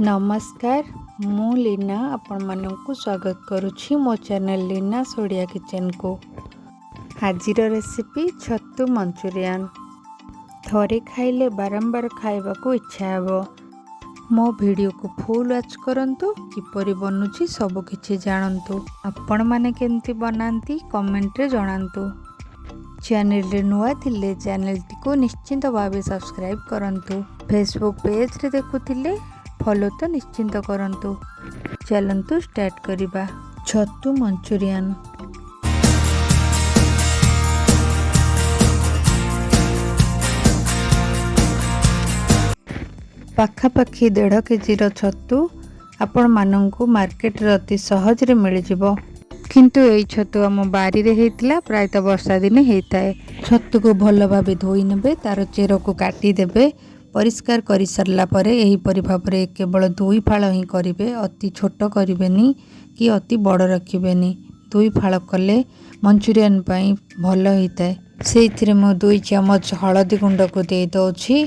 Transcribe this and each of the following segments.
नमस्कार मु लीना आपण मानक स्वागत करुछि मो चैनल लीना सोडिया किचन को। आजिर रेसिपी छतु मंचूरियन। थरे खाइले बारंबार खाइबा को इच्छा हेबो। मो वीडियो को फुल वॉच करंतु किपरि बनुछि सब किछि जानंतु। आपण माने केंति बनांती कमेंट रे जणांतु। चैनल रे नुआ थिले चैनल टी को निश्चिंत भावे सब्सक्राइब करंतु। फेसबुक पेज रे देखुथिले फॉलो तो निश्चिंत करंतु। चलंतु स्टार्ट करिबा। छतु मंचूरियन। पाखापाखि 1.5 केजी छतु आपण मानंकु मार्केट रे अति सहज रे मिल जिवो। किंतु एई छतु हम बारी रे हेतिला प्रायत वर्षा दिन हेताए। छतु को भलो भाबे धोई नेबे, तार चेरो को काटी देबे। परिष्कार करि सरला परे एही परि भाबरे केवल 2 फाळ ही करिवे। अति छोट करिवेनी कि अति बड़ रखिवेनी। 2 फाळ कले मंचूरियन पई भलो हेताए। सेइथिरे मो 2 चमच हळदी गुंड को दे दोछि।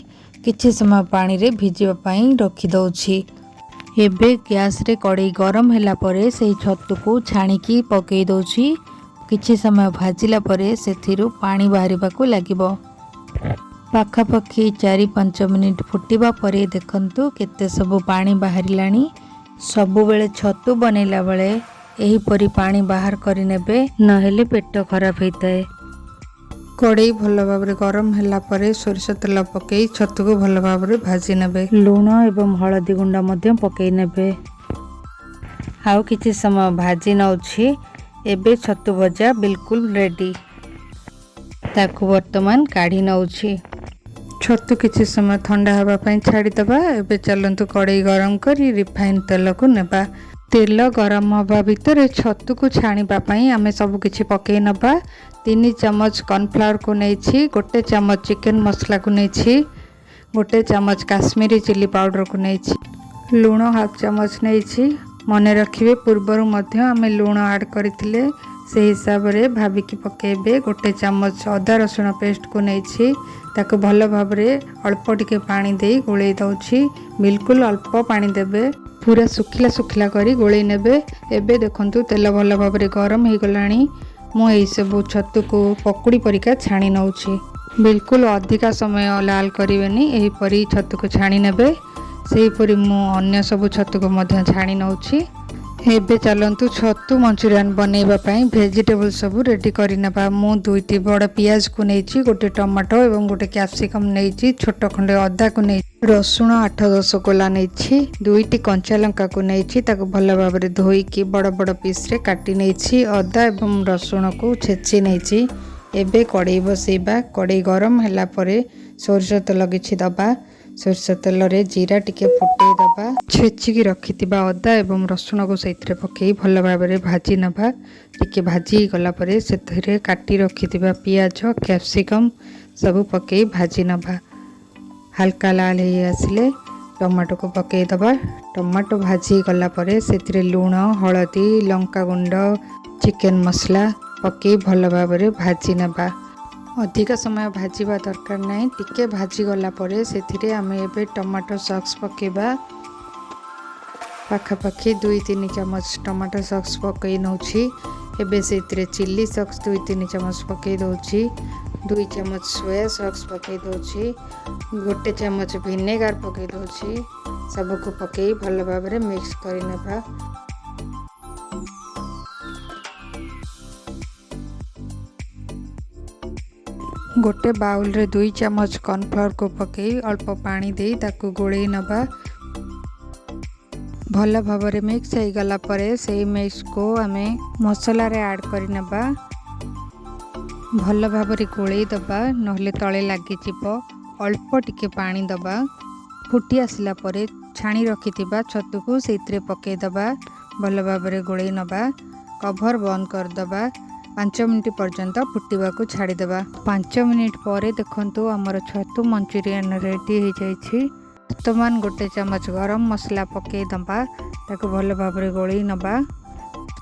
किछि समय पानी रे भिजिबा पई रखि दोछि। एबे गैस रे कड़ाई गरम होला परे सेही छतु को छाणी की पकेई दोछि। किछि समय भाजिला परे सेथिरु पानी बाहरिबा को लागिबो। पाखापाखि 4-5 मिनिट फुटिबा परे देखंतु केते सब पानी बाहरिलानी। सबु बेले छतु बनेला बेले एही परी पानी बाहर करि नेबे, नहेले पेट खराब हेताए। कड़ाई भलो भाबरे गरम होला परे सोरिष तेल पकेई छतु को भलो भाबरे भाजी नेबे। लूण एवं हळदी गुंडा मध्य पकेई नेबे। आउ किछि समय भाजी नउछि। एबे छतु भजा बिल्कुल रेडी। ताकू वर्तमान काढी नउछि। छतु किछि समय ठंडा हवा पई छाडी दबा। एबे चलंतु कड़ाई गरम करी रिफाइन तेल को नेबा। तेल गरम हवा भितर छतु को छाणीबा पई आमे सब किछि पकेई नबा। 3 चम्मच कॉर्नफ्लावर को नेछि, 1 चम्मच चिकन मसला को नेछि, 1 चम्मच काश्मीरी चिली पाउडर को नेछि, लूण 1/2 चम्मच नेछि। मने रखिबे पूर्वरु मध्य आमे लूण ऐड करथिले, से हिसाब रे भाबिकी पकेबे। 1 चम्मच अदा रसुण पेस्ट को नेछि, ताको भलो भाबरे अल्प टिके पानी देई गोळेई दउछि। बिल्कुल अल्प पानी देबे, पूरा सुखिला सुखिला करी गोळेई नेबे। एबे देखंतु तेल भलो भाबरे गरम हे गलानी। मु एई सब छतु को पकुड़ी परिका छाणी नउछि। बिल्कुल अधिका समय लाल करिवेनी, एही परी छतु को छाणी नेबे। सेही परी मु अन्य सब छतु को मध्य छाणी नउछि। एबे चलंतु छतु मंचूरियन बनेबा पई वेजिटेबल सब रेडी करि नबा। मु 2टी बड़ पियाज को नेछि, 1 टमाटो एवं 1 कैप्सिकम नेछि, छोट खंडे अदा को नेछि, रसुण 8-10 कोला नेछि, 2टी कंचा लंका को नेछि। ताको भलो भाबरे धोई की बड़ बड़ पीस रे काटी नेछि। अदा एवं रसुण को छेची नेछि। एबे कड़ाई बसेबा। कड़ाई गरम होला परे सोरिष तेल किछि दबा। सोरिष तेल रे जीरा टिके फुटेई दबा। छेचिकी रखिथिबा अदा एवं रसुण को सेथिरे पकेई भलो भाबरे भाजी नबा। टिके भाजी गला परे सेथिरे काटी रखिथिबा पियाज कैप्सिकम सब पकेई भाजी नबा। हल्का लाल हे आसिले टमाटो को पकेई दबा। टमाटो भाजी गला परे सेथिरे लूण, हळदी, लंका गुंड, चिकन मसला पकेई भलो भाबरे भाजी नबा। अधिक समय भाजीबा दरकार नहीं। टिके भाजी गला परे सेथिरे आमे एबे टमाटो सॉस पकेबा। पाखापाखि 2-3 चम्मच टमाटो सॉस पकई नउछि। एबे सेथिरे चिल्ली सॉस 2-3 चम्मच पकई दउछि, 2 चम्मच सोया सॉस पकई दउछि, 1 चम्मच विनेगार पकई दउछि। सब को पकई भलो भाबरे मिक्स करि नेबा। गोटे बाउल रे 2 चम्मच कॉर्नफ्लावर को पकई अल्प पानी देई ताकू गोळेई नबा। भलो भाबरे मिक्स हे गला परे सेही मिक्स को आमे मसाला रे ऐड करि नबा। भलो भाबरे गोळेई दबा, नहले तळे लागि जिवो। अल्प टिके पानी दबा। फुटी आसिला परे छाणी रखिथिबा छतु को सेथिरे पकई दबा। भलो भाबरे गोळेई नबा। कवर बंद कर दबा। 5 मिनिट पर्यंत फुटिबा को छाड़ी देबा। 5 मिनिट परे देखंतु हमर छतु मंचूरियन रेडी हो जाइछि। वर्तमान 1 चम्मच गरम मसला पकेई दबा। ताको भलो भाबरे गोळेई नबा।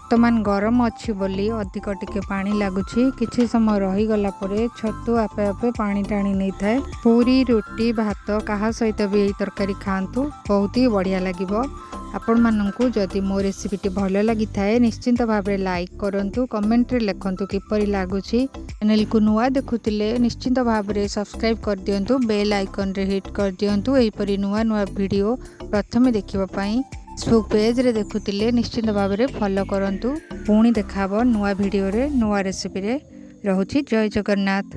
ବର୍ତ୍ତମାନ ଗରମ ଅଛି ବୋଲି ଅଧିକ ଟିକେ ପାଣି ଲାଗୁଛି। କିଛି ସମୟ ରହିଗଲା ପରେ ଛତୁ ଆପେ ଆପେ ପାଣି ଟାଣି ନେଇଥାଏ। ପୁରୀ, ରୁଟି, ଭାତ କାହା ସହିତ ବି ଏହି ତରକାରୀ ଖାଆନ୍ତୁ, ବହୁତ ହି ବଢ଼ିଆ ଲାଗିବ। ଆପଣମାନଙ୍କୁ ଯଦି ମୋ ରେସିପିଟି ଭଲ ଲାଗିଥାଏ ନିଶ୍ଚିନ୍ତ ଭାବରେ ଲାଇକ୍ କରନ୍ତୁ, କମେଣ୍ଟରେ ଲେଖନ୍ତୁ କିପରି ଲାଗୁଛି। ଚ୍ୟାନେଲକୁ ନୂଆ ଦେଖୁଥିଲେ ନିଶ୍ଚିନ୍ତ ଭାବରେ ସବସ୍କ୍ରାଇବ୍ କରିଦିଅନ୍ତୁ, ବେଲ୍ ଆଇକନରେ ହିଟ୍ କରିଦିଅନ୍ତୁ ଏହିପରି ନୂଆ ନୂଆ ଭିଡ଼ିଓ ପ୍ରଥମେ ଦେଖିବା ପାଇଁ। ଫେସବୁକ୍ ପେଜ୍ରେ ଦେଖୁଥିଲେ ନିଶ୍ଚିନ୍ତ ଭାବରେ ଫଲୋ କରନ୍ତୁ। ପୁଣି ଦେଖାହବ ନୂଆ ଭିଡ଼ିଓରେ ନୂଆ ରେସିପିରେ। ରହୁଛି। ଜୟ ଜଗନ୍ନାଥ।